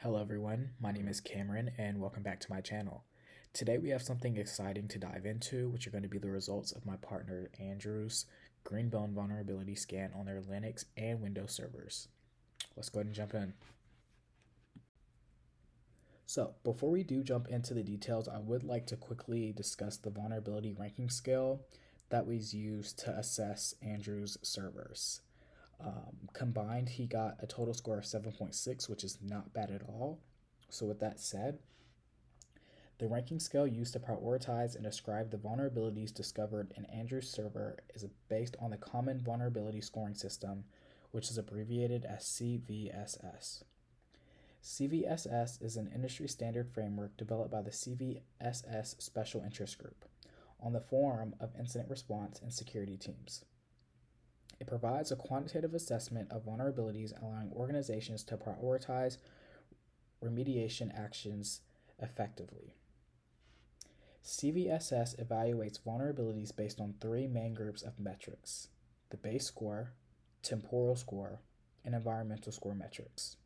Hello everyone, my name is Cameron and welcome back to my channel. Today we have something exciting to dive into, which are going to be the results of my partner Andrew's Greenbone vulnerability scan on their Linux and Windows servers. Let's go ahead and jump in. So before we do jump into the details, I would like to quickly discuss the vulnerability ranking scale that was used to assess Andrew's servers. Combined, he got a total score of 7.6, which is not bad at all. So with that said, the ranking scale used to prioritize and describe the vulnerabilities discovered in Andrew's server is based on the Common Vulnerability Scoring System, which is abbreviated as CVSS. CVSS is an industry standard framework developed by the CVSS Special Interest Group on the forum of incident response and security teams. It provides a quantitative assessment of vulnerabilities, allowing organizations to prioritize remediation actions effectively. CVSS evaluates vulnerabilities based on three main groups of metrics: the base score, temporal score, and environmental score metrics.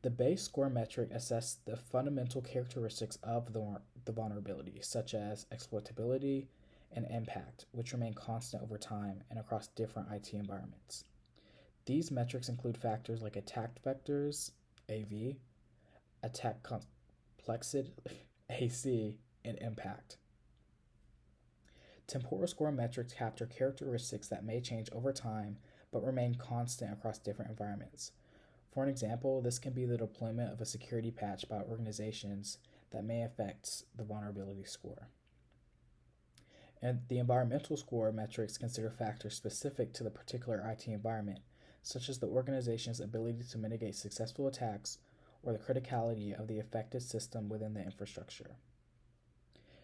The base score metric assesses the fundamental characteristics of the vulnerability, such as exploitability and impact, which remain constant over time and across different IT environments. These metrics include factors like attack vectors, AV, attack complexity, AC, and impact. Temporal score metrics capture characteristics that may change over time but remain constant across different environments. For an example, this can be the deployment of a security patch by organizations that may affect the vulnerability score. And the environmental score metrics consider factors specific to the particular IT environment, such as the organization's ability to mitigate successful attacks or the criticality of the affected system within the infrastructure.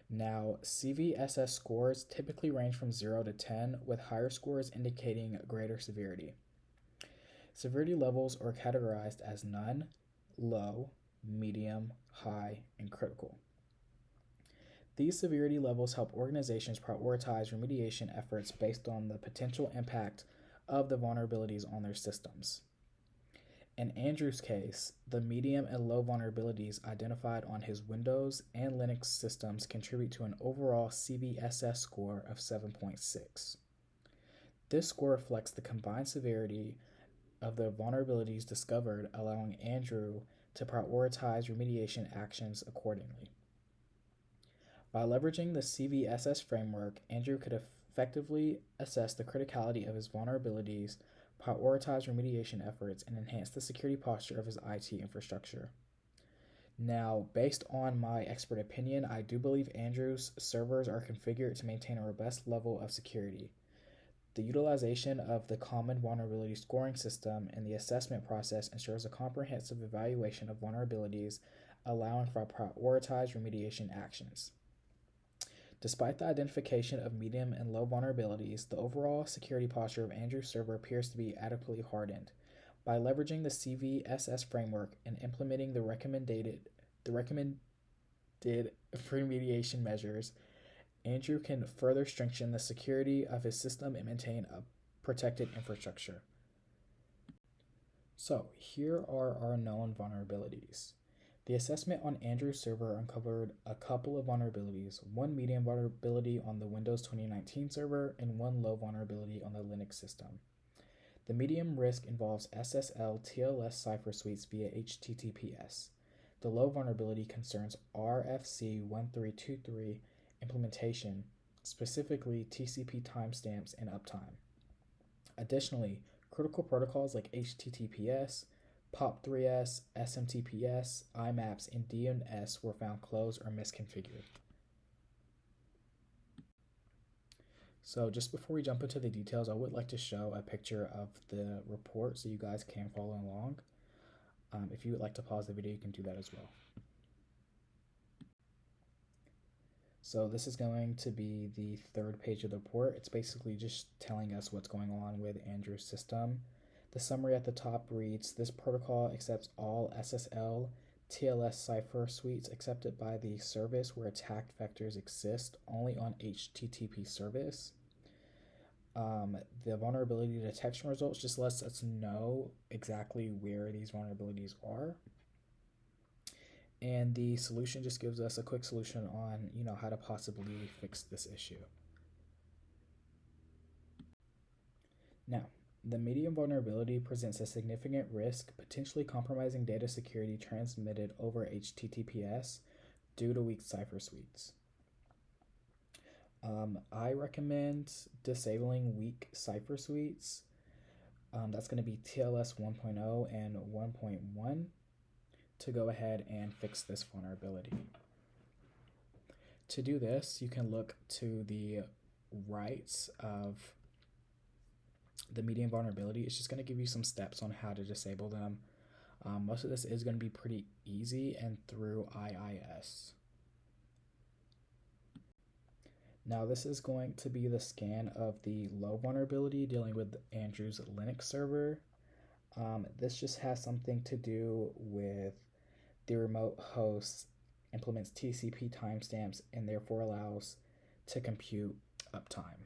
Now, CVSS scores typically range from 0 to 10, with higher scores indicating greater severity. Severity levels are categorized as none, low, medium, high, and critical. These severity levels help organizations prioritize remediation efforts based on the potential impact of the vulnerabilities on their systems. In Andrew's case, the medium and low vulnerabilities identified on his Windows and Linux systems contribute to an overall CVSS score of 7.6. This score reflects the combined severity of the vulnerabilities discovered, allowing Andrew to prioritize remediation actions accordingly. By leveraging the CVSS framework, Andrew could effectively assess the criticality of his vulnerabilities, prioritize remediation efforts, and enhance the security posture of his IT infrastructure. Now, based on my expert opinion, I do believe Andrew's servers are configured to maintain a robust level of security. The utilization of the Common Vulnerability Scoring System in the assessment process ensures a comprehensive evaluation of vulnerabilities, allowing for prioritized remediation actions. Despite the identification of medium and low vulnerabilities, the overall security posture of Andrew's server appears to be adequately hardened. By leveraging the CVSS framework and implementing the recommended remediation measures, Andrew can further strengthen the security of his system and maintain a protected infrastructure. So, here are our known vulnerabilities. The assessment on Andrew's server uncovered a couple of vulnerabilities: one medium vulnerability on the Windows 2019 server and one low vulnerability on the Linux system. The medium risk involves SSL TLS cipher suites via HTTPS. The low vulnerability concerns RFC 1323 implementation, specifically TCP timestamps and uptime. Additionally, critical protocols like HTTPS, POP3S, SMTPS, IMAPs, and DNS were found closed or misconfigured. So just before we jump into the details, I would like to show a picture of the report so you guys can follow along. If you would like to pause the video, you can do that as well. So this is going to be the third page of the report. It's basically just telling us what's going on with Andrew's system. The summary at the top reads, this protocol accepts all SSL TLS cipher suites accepted by the service where attack vectors exist only on HTTP service. The vulnerability detection results just lets us know exactly where these vulnerabilities are. And the solution just gives us a quick solution on, how to possibly fix this issue. Now, the medium vulnerability presents a significant risk, potentially compromising data security transmitted over HTTPS due to weak cipher suites. I recommend disabling weak cipher suites. That's going to be TLS 1.0 and 1.1 to go ahead and fix this vulnerability. To do this, you can look to the right of the medium vulnerability. It's just going to give you some steps on how to disable them. Most of this is going to be pretty easy and through IIS. Now this is going to be the scan of the low vulnerability dealing with Andrew's Linux server. This just has something to do with the remote host implements TCP timestamps and therefore allows to compute uptime.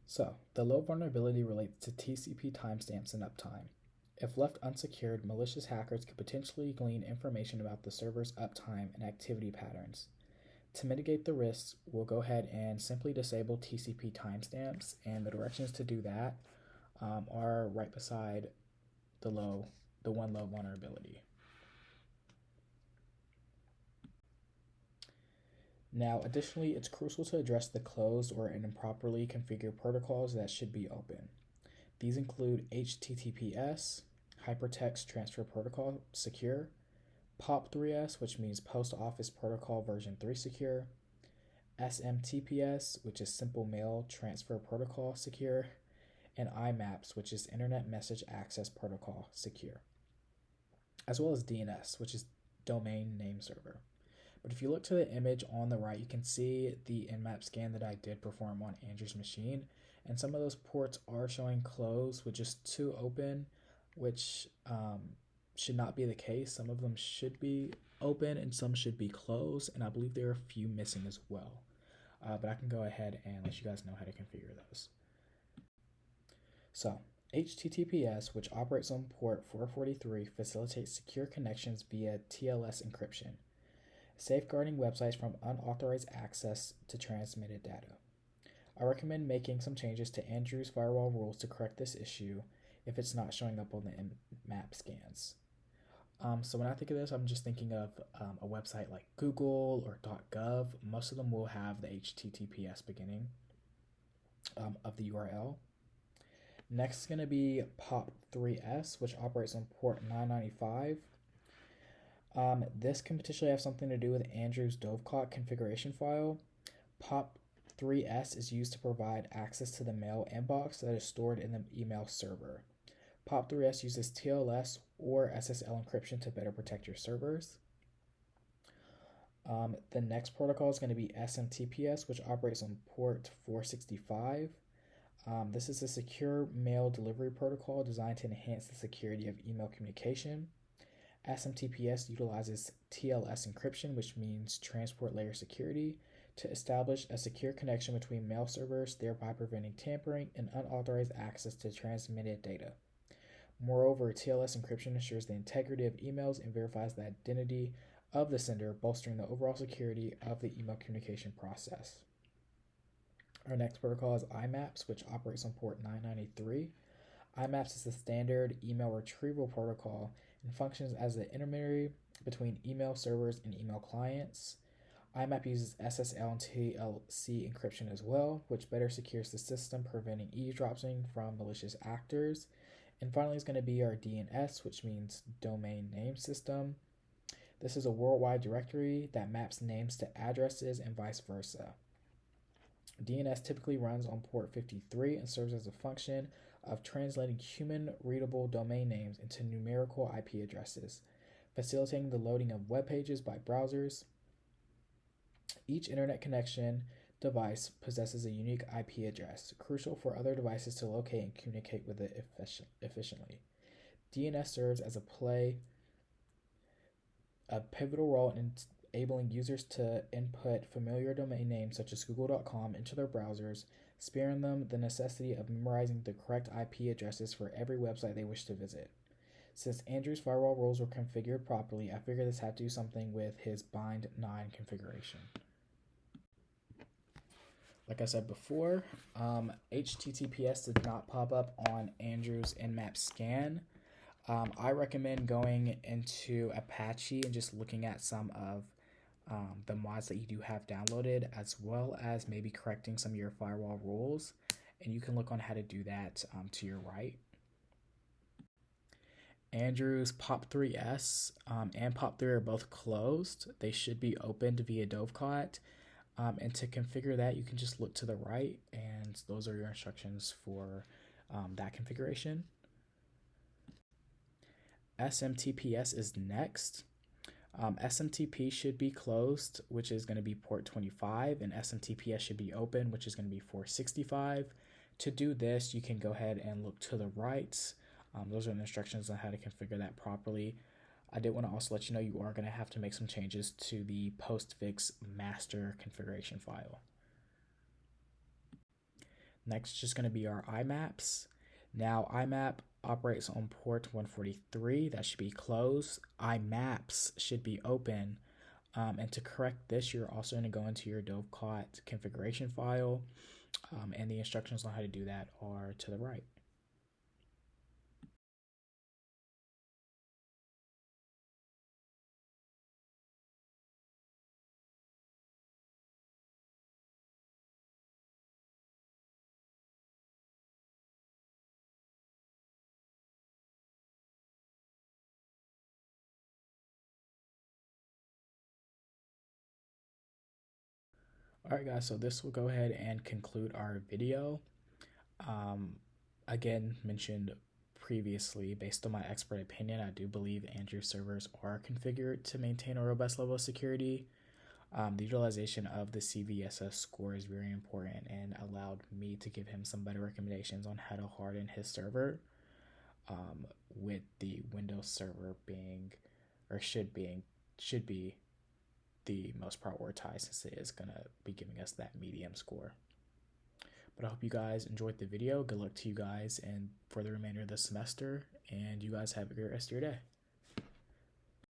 So the low vulnerability relates to TCP timestamps and uptime. If left unsecured, malicious hackers could potentially glean information about the server's uptime and activity patterns. To mitigate the risks, we'll go ahead and simply disable TCP timestamps, and the directions to do that are right beside the one low vulnerability. Now, additionally, it's crucial to address the closed or improperly configured protocols that should be open. These include HTTPS, Hypertext Transfer Protocol Secure, POP3S, which means Post Office Protocol version 3 Secure, SMTPS, which is Simple Mail Transfer Protocol Secure, and IMAPS, which is Internet Message Access Protocol Secure, as well as DNS, which is Domain Name Server. But if you look to the image on the right, you can see the Nmap scan that I did perform on Andrew's machine, and some of those ports are showing closed with just 2 open, which should not be the case. Some of them should be open and some should be closed, and I believe there are a few missing as well. But I can go ahead and let you guys know how to configure those. So, HTTPS, which operates on port 443, facilitates secure connections via TLS encryption, safeguarding websites from unauthorized access to transmitted data. I recommend making some changes to Andrew's firewall rules to correct this issue if it's not showing up on the Nmap scans. So when I think of this, I'm just thinking of a website like Google or .gov. Most of them will have the HTTPS beginning of the URL. Next is going to be POP3S, which operates on port 995. This can potentially have something to do with Andrew's Dovecot configuration file. POP3S is used to provide access to the mail inbox that is stored in the email server. POP3S uses TLS or SSL encryption to better protect your servers. The next protocol is going to be SMTPS, which operates on port 465. This is a secure mail delivery protocol designed to enhance the security of email communication. SMTPS utilizes TLS encryption, which means transport layer security, to establish a secure connection between mail servers, thereby preventing tampering and unauthorized access to transmitted data. Moreover, TLS encryption ensures the integrity of emails and verifies the identity of the sender, bolstering the overall security of the email communication process. Our next protocol is IMAPS, which operates on port 993. IMAPS is the standard email retrieval protocol and functions as the intermediary between email servers and email clients. IMAP uses SSL and TLC encryption as well, which better secures the system, preventing eavesdropping from malicious actors. And finally is going to be our DNS, which means Domain Name System. This is a worldwide directory that maps names to addresses and vice versa. DNS typically runs on port 53 and serves as a function of translating human-readable domain names into numerical IP addresses, facilitating the loading of web pages by browsers. Each internet connection device possesses a unique IP address, crucial for other devices to locate and communicate with it efficiently. DNS serves as a pivotal role in enabling users to input familiar domain names such as google.com into their browsers, sparing them the necessity of memorizing the correct IP addresses for every website they wish to visit. Since Andrew's firewall rules were configured properly, I figured this had to do something with his bind 9 configuration. Like I said before, HTTPS did not pop up on Andrew's Nmap scan. I recommend going into Apache and just looking at some of the mods that you do have downloaded, as well as maybe correcting some of your firewall rules. And you can look on how to do that to your right. Andrew's POP3S and POP3 are both closed. They should be opened via Dovecot. And to configure that, you can just look to the right, and those are your instructions for that configuration. SMTPS is next. SMTP should be closed, which is going to be port 25, and SMTPS should be open, which is going to be 465. To do this, you can go ahead and look to the right. Those are the instructions on how to configure that properly. I did want to also let you know you are going to have to make some changes to the postfix master configuration file. Next is just going to be our IMAPs. Now, IMAP operates on port 143. That should be closed. IMAPs should be open. And to correct this, you're also going to go into your Dovecot configuration file. And the instructions on how to do that are to the right. Alright guys, so this will go ahead and conclude our video. Again, mentioned previously, based on my expert opinion, I do believe Andrew's servers are configured to maintain a robust level of security. The utilization of the CVSS score is very important and allowed me to give him some better recommendations on how to harden his server, with the Windows server being, or should be the most prioritized, since it is going to be giving us that medium score. But I hope you guys enjoyed the video. Good luck to you guys and for the remainder of the semester, and you guys have a great rest of your day.